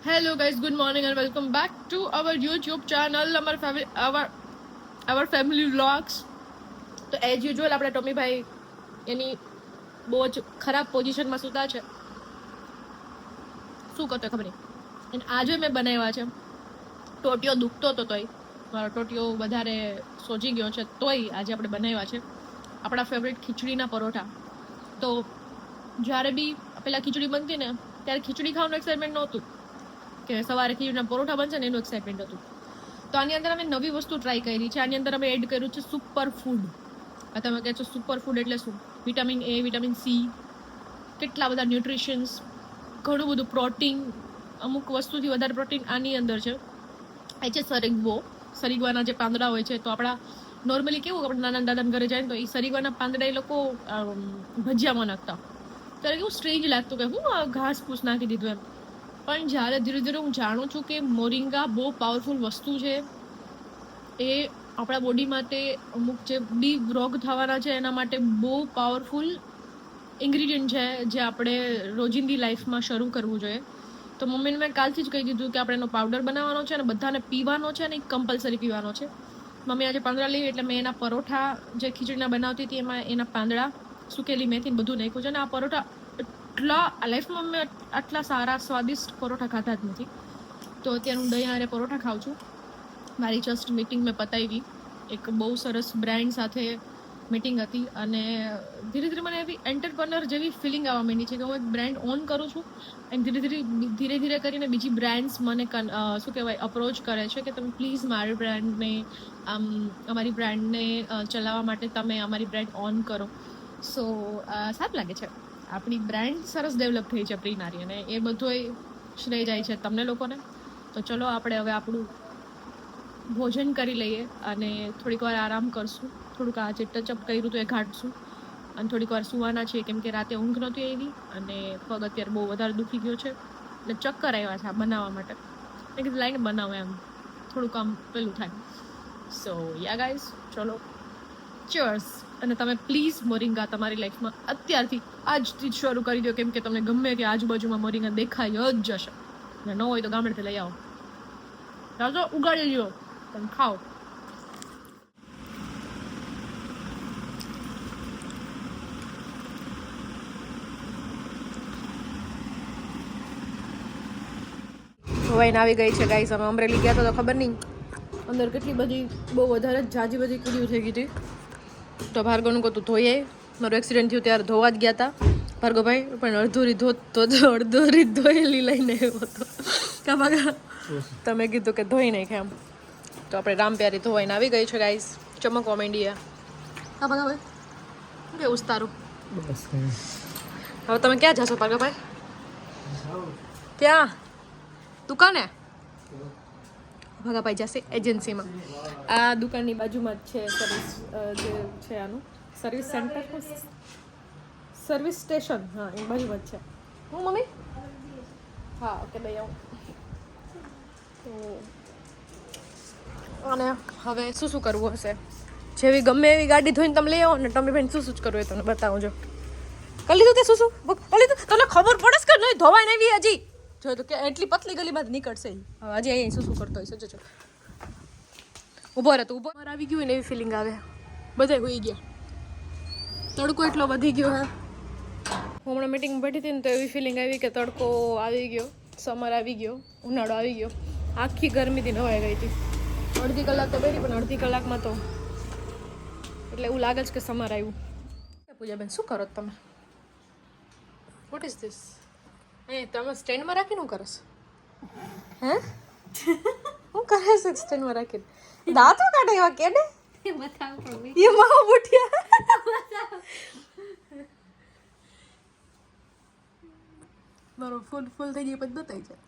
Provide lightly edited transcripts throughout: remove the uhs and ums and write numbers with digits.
Hello guys, good morning and welcome back to our YouTube channel, our family vlogs. તો as usual આપણા ટોમીભાઈ એની બહુ જ ખરાબ પોઝિશનમાં સૂતા છે. શું કરતો ખબર નહીં. અને આજે મેં બનાવ્યા છે ટોટિયો દુખતો હતો તોય મારો ટોટિયો વધારે સોજી ગયો છે તોય આજે આપણે બનાવ્યા છે આપણા ફેવરેટ ખીચડીના પરોઠા. તો જ્યારે બી પેલા ખીચડી બનતી ને ત્યારે ખીચડી ખાવાનું એક્સાઇટમેન્ટ નહોતું કે સવારે ખીચડીના પરોઠા બનશે ને એનું એક્સાઇટમેન્ટ હતું. તો આની અંદર અમે નવી વસ્તુ ટ્રાય કરી છે. આની અંદર અમે એડ કર્યું છે સુપર ફૂડ. તમે કહે છો સુપર ફૂડ એટલે શું? વિટામિન એ, વિટામિન સી, કેટલા બધા ન્યુટ્રિશન્સ, ઘણું બધું પ્રોટીન, અમુક વસ્તુથી વધારે પ્રોટીન આની અંદર છે. એ છે સરીગવાના જે પાંદડા હોય છે. તો આપણા નોર્મલી કેવું આપણે નાના દાદાના ઘરે જાય ને તો એ સરીગવાના પાંદડા એ લોકો ભજીયામાં નાખતા. ત્યારે કેવું સ્ટ્રેન્જ લાગતું કે હું ઘાસ ફૂસ નાખી દીધું એમ. પણ જ્યારે ધીરે ધીરે હું જાણું છું કે મોરિંગા બહુ પાવરફુલ વસ્તુ છે. એ આપણા બોડી માટે અમુક જે બી રોગ થવાના છે એના માટે બહુ પાવરફુલ ઇન્ગ્રીડિયન્ટ છે જે આપણે રોજિંદી લાઈફમાં શરૂ કરવું જોઈએ. તો મમ્મીને મેં કાલથી જ કહી દીધું કે આપણે એનો પાવડર બનાવવાનો છે અને બધાને પીવાનો છે અને કમ્પલસરી પીવાનો છે. મમ્મી આજે પાંદડા લેવી એટલે મેં એના પરોઠા જે ખીચડીના બનાવતી હતી એમાં એના પાંદડા, સુકેલી મેથી બધું નાખ્યું છે. અને આ પરોઠા એટલા લાઈફમાં મેં આટલા સારા સ્વાદિષ્ટ પરોઠા ખાધા જ નથી. તો અત્યારે હું દહીં હારે પરોઠા ખાઉં છું. મારી જસ્ટ મીટિંગ મેં પતાવી. એક બહુ સરસ બ્રાન્ડ સાથે મીટિંગ હતી અને ધીરે ધીરે મને એવી એન્ટરપ્રનર જેવી ફિલિંગ આવવા માંડી છે કે હું એક બ્રાન્ડ ઓન કરું છું અને ધીરે ધીરે કરીને બીજી બ્રાન્ડ્સ મને શું કહેવાય અપ્રોચ કરે છે કે તમે પ્લીઝ મારી બ્રાન્ડને અમારી બ્રાન્ડને ચલાવવા માટે તમે અમારી બ્રાન્ડ ઓન કરો. સો સારું લાગે છે. આપણી બ્રાન્ડ સરસ ડેવલપ થઈ છે પ્રીનારી અને એ બધોય શ્રેય જાય છે તમને લોકોને. તો ચલો આપણે હવે આપણું ભોજન કરી લઈએ અને થોડીક વાર આરામ કરશું. થોડુંક આજે ટચઅપ કર્યું તો એ ઘાટશું અને થોડીક વાર સુવાના છીએ કેમ કે રાતે ઊંઘ નહોતી આવી અને પગ અત્યારે બહુ વધારે દુખી ગયો છે એટલે ચક્કર આવ્યા છે આ બનાવવા માટે. મેં કીધું લાઈને બનાવો એમ થોડુંક આમ પેલું થાય. સો યા ગાઈઝ ચલો ચર્સ. અને તમે પ્લીઝ મોરિંગા તમારી લાઈફમાં અત્યારથી આજથી જ શરૂ કરી દો કેમ કે તમને ગમે કે આજુબાજુમાં મોરિંગા દેખાય જ જશે. અને ન હોય તો ગામડેથી લઈ આવો. ચાલો ઉગાડી લ્યો તમે ખાઓ. વૈન આવી ગઈ છે ગાઈસ. અમે અમરેલી ગયા તો ખબર નહીં અંદર કેટલી બધી બહુ વધારે જાજી બધી કીડીઓ થઈ ગઈ હતી. તો ભાર્ગવનું કહું તું ધોઈએ. મારું એક્સિડન્ટ થયું ત્યારે ધોવા જ ગયા હતા ભાર્ગવભાઈ, પણ અડધોરી ધોયેલી લઈને આવ્યો હતો. કા ભાગા તમે કીધું કે ધોઈ નાખે એમ. તો આપણે રામપ્યારી ધોવાઈને આવી ગઈ છે ગાઈસ. ચમકવા માંડીએ. હા ભાગા શું કેવું તારું? હવે તમે ક્યાં જશો ભાર્ગવભાઈ? ક્યાં દુકાને? ભગાભાઈ જશે એજન્સીમાં. આ દુકાનની બાજુમાં જ છે સર્વિસ જે છે આનું સર્વિસ સેન્ટર, સર્વિસ સ્ટેશન. હા એ બાજુમાં જ છે. હું મમ્મી હા ઓકે લઈ આવું. તો અને હવે શું કરવું હશે? જેવી ગમે એવી ગાડી ધોઈને તમે લઈ આવો ને ટમી ભાઈને શું જ કરવું એ તમને બતાવું. જો કરી લીધું તે શું કરી લીધું તને ખબર પડે કે નહીં ધોવાય ને એવી હજી જો તો કે એટલી પતલી ગલીમાં નીકળશે હજી અહીંયા શું કરતો હોય છે. ઊભો રહે તો ઊભો આવી ગયું ને એવી ફિલિંગ આવે. બધા હોઈ ગયા, તડકો એટલો વધી ગયો હે. હું હમણાં મીટિંગ બેઠી હતી ને તો એવી ફિલિંગ આવી કે તડકો આવી ગયો, સમર આવી ગયો, ઉનાળો આવી ગયો. આખી ગરમીથી નવાઈ ગઈ હતી. અડધી કલાક તો બેઠી પણ અડધી કલાકમાં તો એટલે એવું લાગે છે કે સમર આવ્યું. પૂજાબેન શું કરો તમે? What is this? તમે સ્ટેન્ડમાં રાખીને શું કરો છો? હે શું કરે છે સ્ટેન્ડમાં રાખીને? દાંતો કાઢે એવા કેડે એ માવો બુટિયા. મારો ફૂલ થઈ ગયો પછી બતાવી જાય.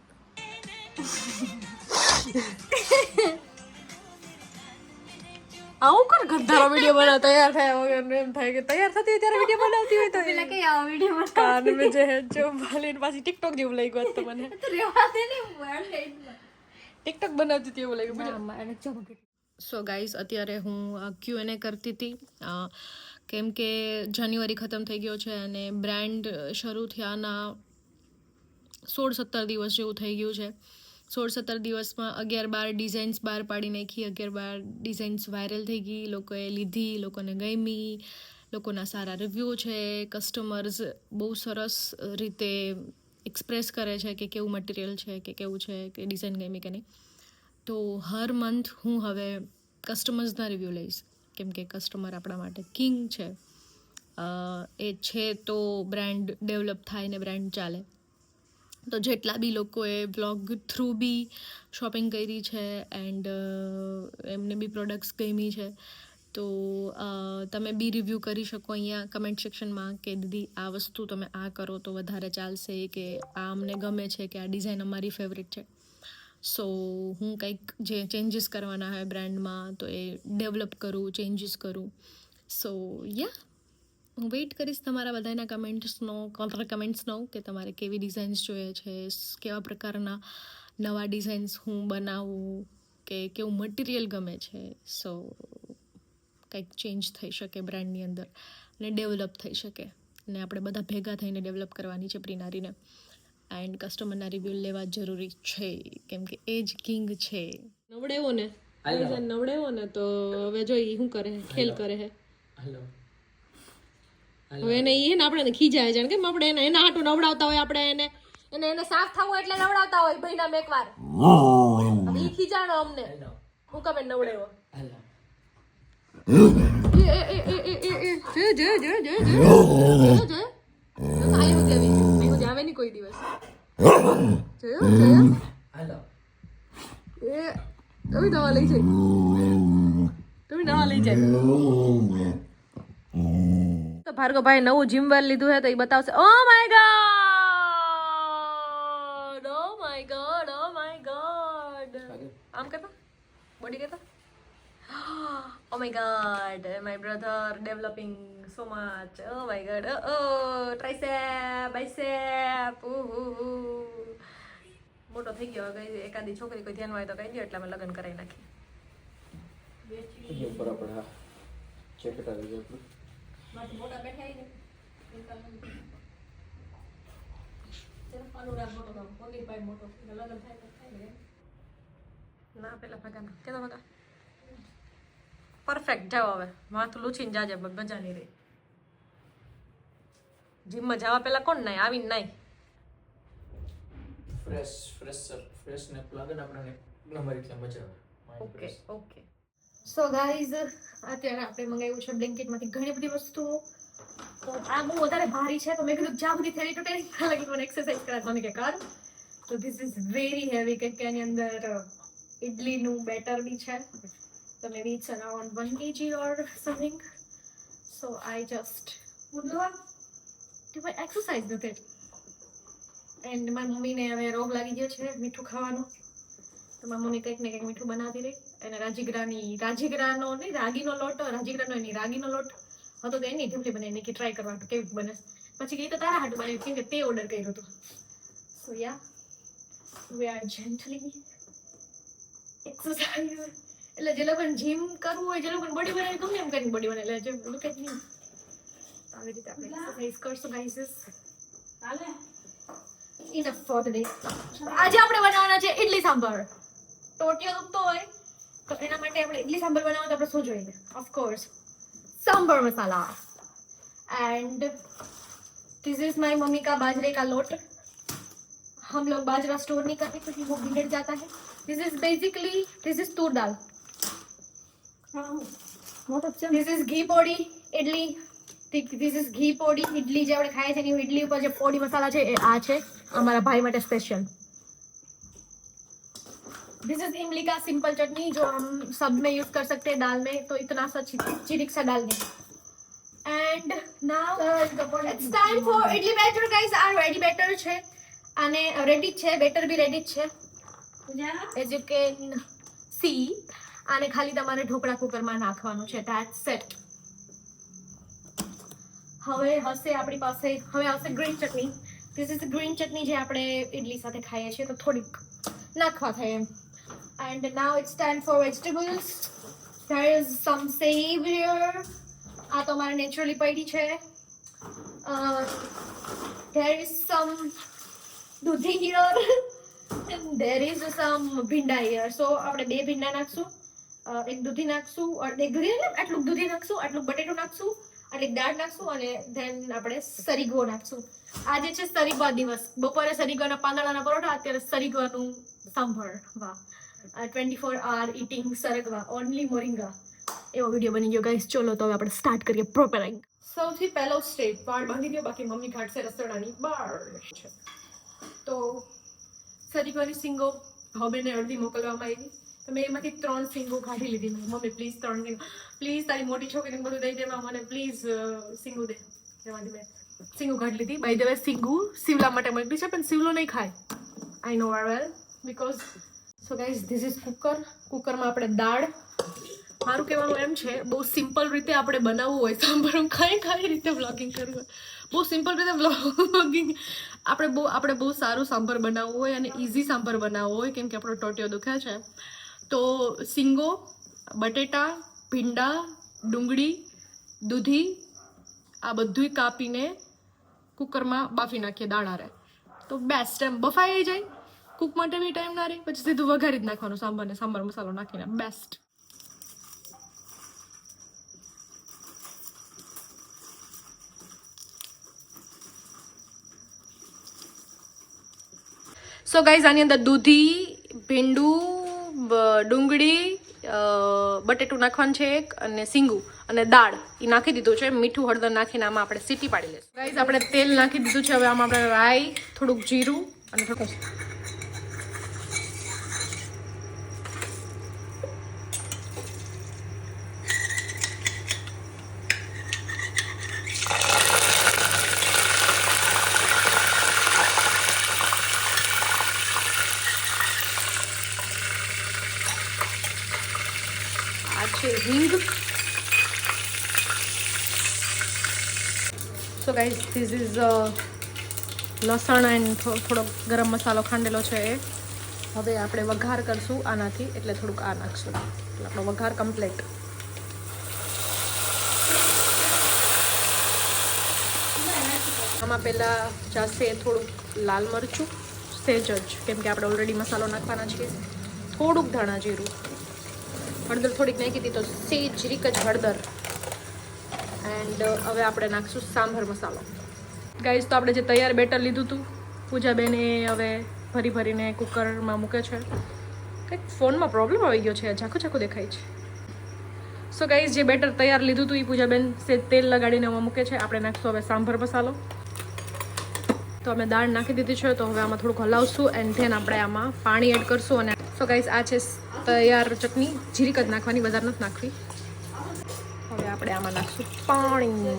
આવું કર ગંધારો વિડીયો બનાવ તૈયાર થાય વગર એમ થાય કે તૈયાર થતી ત્યારે વિડીયો બનાવતી હોય તો પેલા કઈ આવો વિડીયો કાન મે જે જો ભાલીને પાછી ટિકટોક જેવું લાગી ગયું તો મને તો રેવા દે ને ટિકટોક બનાવતી હતી એવું લાગ્યું. સો ગાઈઝ અત્યારે હું Q&A કરતી હતી કેમ કે જાન્યુઆરી ખતમ થઈ ગયો છે અને બ્રાન્ડ શરૂ થયાના 16-17 દિવસ જેવું થઈ ગયું છે. 16-17 દિવસમાં 11-12 ડિઝાઇન્સ બહાર પાડી નાખી. 11-12 ડિઝાઇન્સ વાયરલ થઈ ગઈ, લોકોએ લીધી, લોકોને ગમી, લોકોના સારા રિવ્યૂ છે. કસ્ટમર્સ બહુ સરસ રીતે એક્સપ્રેસ કરે છે કે કેવું મટીરિયલ છે, કે કેવું છે, કે ડિઝાઇન ગમી કે નહીં. તો હર મંથ હું હવે કસ્ટમર્સના રિવ્યૂ લઈશ, કેમ કે કસ્ટમર આપણા માટે કિંગ છે. એ છે તો બ્રાન્ડ ડેવલપ થાય ને બ્રાન્ડ ચાલે. તો જેટલા બી લોકોએ બ્લોગ થ્રુ બી શોપિંગ કરી છે એન્ડ એમને બી પ્રોડક્ટ્સ ગમી છે, તો તમે બી રિવ્યૂ કરી શકો અહીંયા કમેન્ટ સેક્શનમાં કે દીદી આ વસ્તુ તમે આ કરો તો વધારે ચાલશે, કે આ અમને ગમે છે, કે આ ડિઝાઇન અમારી ફેવરિટ છે. સો હું કંઈક જે ચેન્જીસ કરવાના હોય બ્રાન્ડમાં તો એ ડેવલપ કરું, ચેન્જીસ કરું. સો હું વેઇટ કરીશ તમારા બધાના કમેન્ટ્સનો કે તમારે કેવી ડિઝાઇન્સ જોઈએ છે, કેવા પ્રકારના નવા ડિઝાઇન્સ હું બનાવું, કે કેવું મટીરિયલ ગમે છે. સો કંઈક ચેન્જ થઈ શકે બ્રાન્ડની અંદર અને ડેવલપ થઈ શકે, અને આપણે બધા ભેગા થઈને ડેવલપ કરવાની છે પ્રીનારીને. એન્ડ કસ્ટમરના રિવ્યૂ લેવા જરૂરી છે, કેમ કે એ જ કિંગ છે. નવડેવો ને તો હવે જોઈ શું કરે, ખેલ કરે હે. હવે એને એ ને આપણે ખીજાય છે કેમ આપણે એને એના હાટું નવડાવતા હોય, આપણે એને સાફ થવું એટલે નવડાવતા હોય મહિનામાં એકવાર. હવે ઈ ખીજાણો અમને હું કમે નવડેવો. જાવે નહીં કોઈ દિવસ. તમે દવા લઈ જાય. તો ભાર્ગવભાઈ નવું જીમ વેર લીધું છે તો એ બતાવશે. Oh my god, oh my god, oh my god. આમ કરતા બોડી કરતા. Oh my god, my brother developing so much. Oh my god, oh tricep, bicep. મોટો થઈ ગયો. એકાદી છોકરી કોઈ ધ્યાનમાં હોય તો કહી દો એટલે અમે લગ્ન કરાવી નાખીએ. મોટા બેઠા ના પેલા ભગા કેતો ભગા પરફેક્ટ. જાઓ હવે માથું લૂછીને જાજે, મજા નહીં રહી. જીમમાં જવા પેલા કોણ નાય, આવીને નાય. ફ્રેશનેસ લાગે ને આપણને અમારી એટલે મજા આવે. ઓકે સો ગાઈઝ, અત્યારે આપણે મંગાવ્યું છે બ્લેન્કેટમાંથી ઘણી બધી વસ્તુઓ. તો આ બહુ વધારે ભારી છે, તો મેં કીધું જ્યાં બધી થેરી તો ટેરી લાગી મને એક્સરસાઇઝ કરાવવા મને કે કર. તો ધીસ ઇઝ વેરી હેવી, કે એની અંદર ઇડલીનું બેટર બી છે. તો મે બી it's around 1 kg or something. So I just would love to exercise with it. And મારી મમ્મીને હવે રોગ લાગી ગયો છે મીઠું ખાવાનો, તો મારી મમ્મી કંઈક ને કંઈક મીઠું બનાવતી રહી. એને રાજીગરાનો લોટ હતો તો એની ઢીમલી બનાવી કે ટ્રાય કરવા કેવી બને. પછી કઈ તો તારા હાટું બનાવ્યું કેમ કે તે ઓર્ડર કર્યું હતું. સો યા વી આર જેન્ટલી એક્સરસાઇઝ. એટલે જે લોકોને જીમ કરવું હોય, જે લોકોને બોડી બનાવી ગમે એમ કરીને બોડી બનાવી લે. Look at me. આવી રીતે આપણે એક્સરસાઇઝ કરશું ગાઈસ. ચાલે ઇનફ ફોર ધ ડે. આજે આપણે બનાવવાના છે ઇડલી સાંભર. ટોટિયો દુખતો હોય તો એના માટે આપણે ઇડલી સાંભર બનાવવા તો આપણે શું જોઈએ? Of course sambar masala. And this is my mummy का बाजरे का लोट. हम लोग बाजरा स्टोर नहीं करते क्योंकि वो बिगड़ जाता है. This is toor dal. This is ghee podi idli. This is ghee podi idli જે આપણે ખાઈએ છે એની ઇડલી ઉપર જે પોડી મસાલા છે એ આ છે અમારા ભાઈ માટે સ્પેશિयल. दिस इज इमली का सिंपल चटनी जो हम सब में यूज कर सकते हैं दाल में, तो इतना सा चिरिक सा डालने. And now it's time for idli batter guys. આ રેડી બેટર છે અને રેડી છે, બેટર બી રેડી છે એઝ યુ કેન સી. આને ખાલી તમારે ઢોકળા કુકરમાં નાખવાનું છે. That's it. હવે હશે આપણી પાસે, હવે આવશે green chutney. This is green chutney જે આપણે ઇડલી સાથે ખાઈએ છીએ તો થોડીક નાખવા થાય એમ. And now it's time for vegetables. There is some save here. આ તો મારે નેચરલી પડી છે. There is some દૂધી here and there is some ભીંડા here. So આપણે 2 ભીંડા નાખશું, એક દૂધી નાખશું, એક દૂધી એટલે આટલું દૂધી નાખશું, આટલું બટેટું નાખશું, અને દાળ નાખશું, અને ધેન આપણે સરીગો નાખશું. આજે છે સરીગવા દિવસ. બપોરે સરીગાના પાંદડાના પરોઠા, અત્યારે સરીગાનું સાંભળ. વાહ, 24 hour eating સરગવા, only મોરિંગા. એવો વિડીયો બની ગયો ગાઈસ. ચલો તો હવે આપણે સ્ટાર્ટ કરીએ પ્રોપેરિંગ. સૌથી પહેલો સ્ટેપ, વાળ બાંધી દો, બાકી મમ્મી કાઢશે રસોડાની બહાર. તો સરીગાની સિંગો હબેને અડધી મોકલવામાં આવી, તો મેં એમાંથી 3 સિંગો કાઢી લીધી. મમ્મી પ્લીઝ 3 સિંગો, પ્લીઝ તારી મોટી છોકરીને બધું દઈ દેવા, મને પ્લીઝ સિંગુ દે. એમાંથી મેં સિંગુ કાઢી લીધી. બાય ધ વે સિંગુ શિવલા માટે મોકલી છે, પણ શિવલો નહીં ખાય. I know well because. So guys this is cooker. કુકરમાં આપણે દાળ, મારું કહેવાનું એમ છે બહુ સિમ્પલ રીતે આપણે બનાવવું હોય સાંભર. હું કઈ રીતે વ્લોગિંગ કરવું હોય, બહુ સિમ્પલ રીતે વ્લોગિંગ આપણે બહુ સારું સાંભર બનાવવું હોય અને ઇઝી સાંભર બનાવવું હોય, કેમ કે આપણો ટોટિયો દુખે છે. તો સિંગો, બટેટા, ભીંડા, ડુંગળી, દૂધી, આ બધુંય કાપીને કુકરમાં બાફી નાખીએ દાળ હારે. તો બેસ્ટ, એમ બફાઈ જાય, કુક માટે બી ટાઈમ ના રહે, પછી સીધું વઘારી જ નાખવાનું સાંભરને, સાંભર મસાલો નાખીને. બેસ્ટ. સો ગાઈઝ આની અંદર દૂધી, ભીંડું, ડુંગળી, બટેટું નાખવાનું છે એક, અને સિંગુ અને દાળ એ નાખી દીધું છે. મીઠું હળદર નાખીને આમાં આપણે સીટી પાડી લઈશું. ગાઈઝ આપણે તેલ નાખી દીધું છે. હવે આમાં આપણે રાઈ, થોડુંક જીરું અને થોડુંક હિંગ. સો ગાઈઝ ધીસ ઇઝ લસણ એન્ડ થોડોક ગરમ મસાલો ખાંડેલો છે એ. હવે આપણે વઘાર કરશું આનાથી, એટલે થોડુંક આ નાખશું, એટલે આપણો વઘાર કમ્પ્લીટ. આમાં પહેલાં જાશે થોડુંક લાલ મરચું, સેજ જ, કેમ કે આપણે ઓલરેડી મસાલો નાખવાના છીએ. થોડુંક ધાણા જીરું, હળદર થોડીક નાખી હતી, તો સેજ રીક જ હળદર. એન્ડ હવે આપણે નાખશું સાંભર મસાલો. ગાઈઝ તો આપણે જે તૈયાર બેટર લીધું હતું, પૂજાબેન એ હવે ભરીને કુકરમાં મૂકે છે. કંઈક ફોનમાં પ્રોબ્લેમ આવી ગયો છે, ઝાખું દેખાય છે. સો ગાઈઝ જે બેટર તૈયાર લીધું હતું એ પૂજાબેન સેજ તેલ લગાડીને એમાં મૂકે છે. આપણે નાખશું હવે સાંભર મસાલો. તો અમે દાળ નાખી દીધી છે, તો હવે આમાં થોડુંક હલાવશું એન્ડ ધેન આપણે આમાં પાણી એડ કરશું. અને સો ગાઈઝ આ છે તૈયાર ચટણી, જીરીક જ નાખવાની, વધારે નથી નાખવી. હવે આપણે આમાં નાખશું પાણી.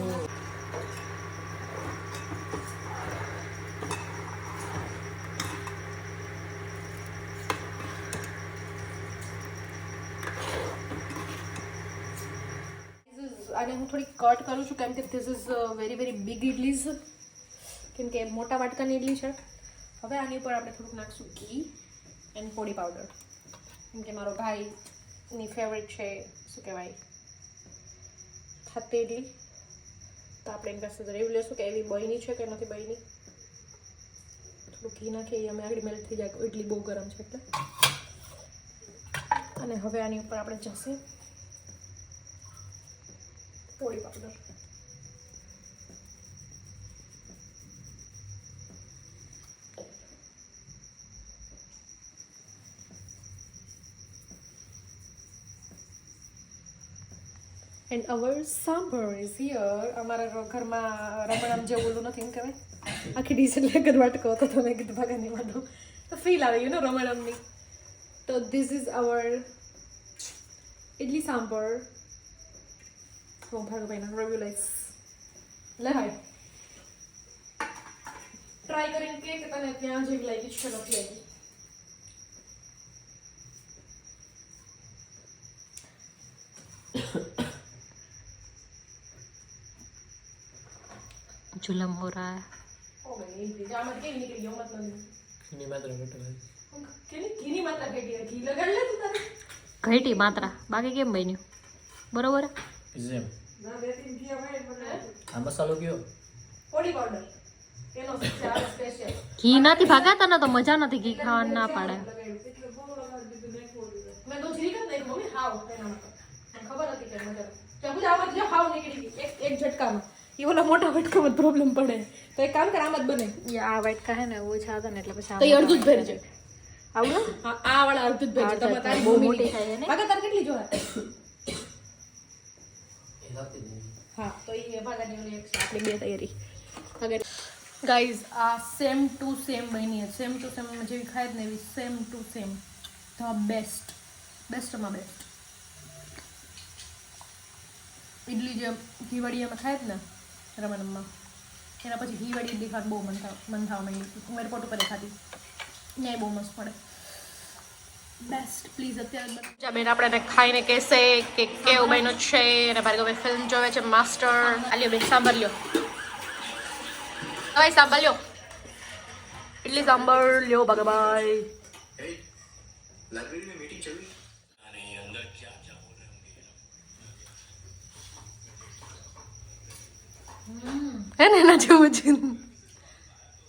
આને હું થોડી કટ કરું છું, કેમ કે ધીસ ઇઝ વેરી બિગ ઇડલીઝ, કેમ કે મોટા વાટકાની ઇડલી છે. હવે આની ઉપર આપણે થોડુંક નાખશું ઘી એન્ડ પોડી પાવડર, કેમ કે મારો ભાઈની ફેવરેટ છે, શું કહેવાય, ખાતે ઇડલી. તો આપણે એની પાસે રેવું લેશું કે એવી બની છે કે નથી બની. થોડું ઘી નાખીએ, અમે આગળ મેલ્ટ થઈ જાય, ઇડલી બહુ ગરમ છે એટલે. અને હવે આની ઉપર આપણે જશે podi powder. And hour sambar is here. અમારા ઘરમાં રમણામ જેવું ઓલું નથી, એમ કહેવાય, આખી ડીશ એટલે એક જ વાટકો હતો, તો મેં કીધું ભાગાની વાંધો તો ફીલ આવે યુ નો રમણામની. તો this is our idli sambar. હું ભાગભાઈના રિવ્યુ લઈશ. લે ભાઈ ટ્રાય કરીને કે તને ત્યાં જેવી લાગી છે નથી લાગી. झूलम हो रहा है. ओ भाई जामत के निकल गया मतलब ઘીની માત્રા ઘટે ઘીની માત્રા ઘટી, ઘી લગાડ લે તું તારે. ઘટી માત્રા બાકી કેમ બન્યું બરોબર. જેમ ના બે ત્રણ ઘી આવે એટલે આ મસાલો કયો? પોડી પાવડર. એનો સ્પેશિયલ ઘી નથી ભાગાતા ને તો મજા નથી ઘી ખાવાનું ના પાડે. મેં તો જીરી કર નહીં મમ્મી હાવ એના માટે મને ખબર હતી કે મજા તો બધું આમાં જો હાવ નીકળી ગઈ એક ઝટકામાં એ ઓલા મોટા વટકામાં પ્રોબ્લેમ પડે તો એક કામ કર આમ જ બને આ વાટકા હે ને ઓછા હતા ને એટલે પછી તો એ અડધું જ ભરી જાય આવું હા આ વાળા અડધું જ ભરી જાય તમારે બહુ મોટી થાય ને. ભાગા તાર કેટલી જોહે એ લાગતી જ નહીં. હા તો એ ભાગાની ઓલી એક છે આપણી બે તૈયારી ગાઈઝ આ સેમ ટુ સેમ બની છે સેમ ટુ સેમ જેવી ખાય જ ને એવી સેમ ટુ સેમ ધ બેસ્ટમાં બેસ્ટ ઇડલી જે ઘીવાળી અમે ખાય જ ને રમણમાં એના પછી ઘીવાળી ઇડલી ખાત બહુ મન થવા માંડી હું એરપોર્ટ ઉપર ખાતી ત્યાં બહુ મસ્ત પડે બેસ્ટ પ્લીઝ અત્યારે બેન આપણે ખાઈને કહેશે કે કેવું બન્યું છે અને ભાર્ગવે ફિલ્મ જોવે છે માસ્ટર આલ્યો બેન સાંભળ્યો હવે સાંભળ્યો ઇડલી સાંભર લ્યો ભગવાઈ लाइब्रेरी में मीटिंग चल रही अरे अंदर क्या क्या हो रहा है હે ને એના જેવું છે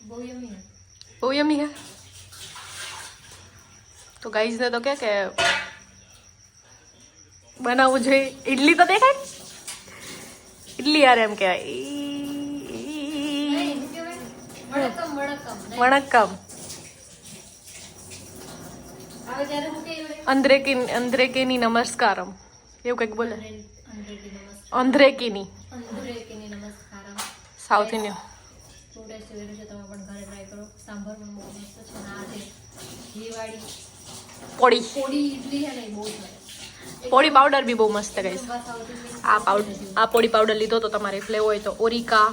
બહુ યમી બહુ યમી હે તો ગાઈઝ ને તો કે બનાવવું જોઈએ ઇડલી તો દેખાય ઇડલી યાર એમ કહેવાય વણકમ અંદ્રેકીની નમસ્કારમ એવું કંઈક બોલે અંદ્રેકીની south Indian podi podi powder બી બહુ મસ્ત ગાઈસ આ પોડી પાવડર લીધો તો તમારે ફ્લેવર હોય તો ઓરિકા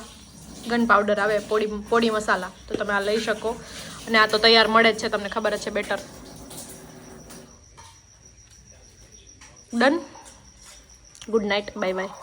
ગન પાવડર આવે પોડી મસાલા તો તમે આ લઈ શકો અને આ તો તૈયાર મળે જ છે તમને ખબર જ છે better done good night bye by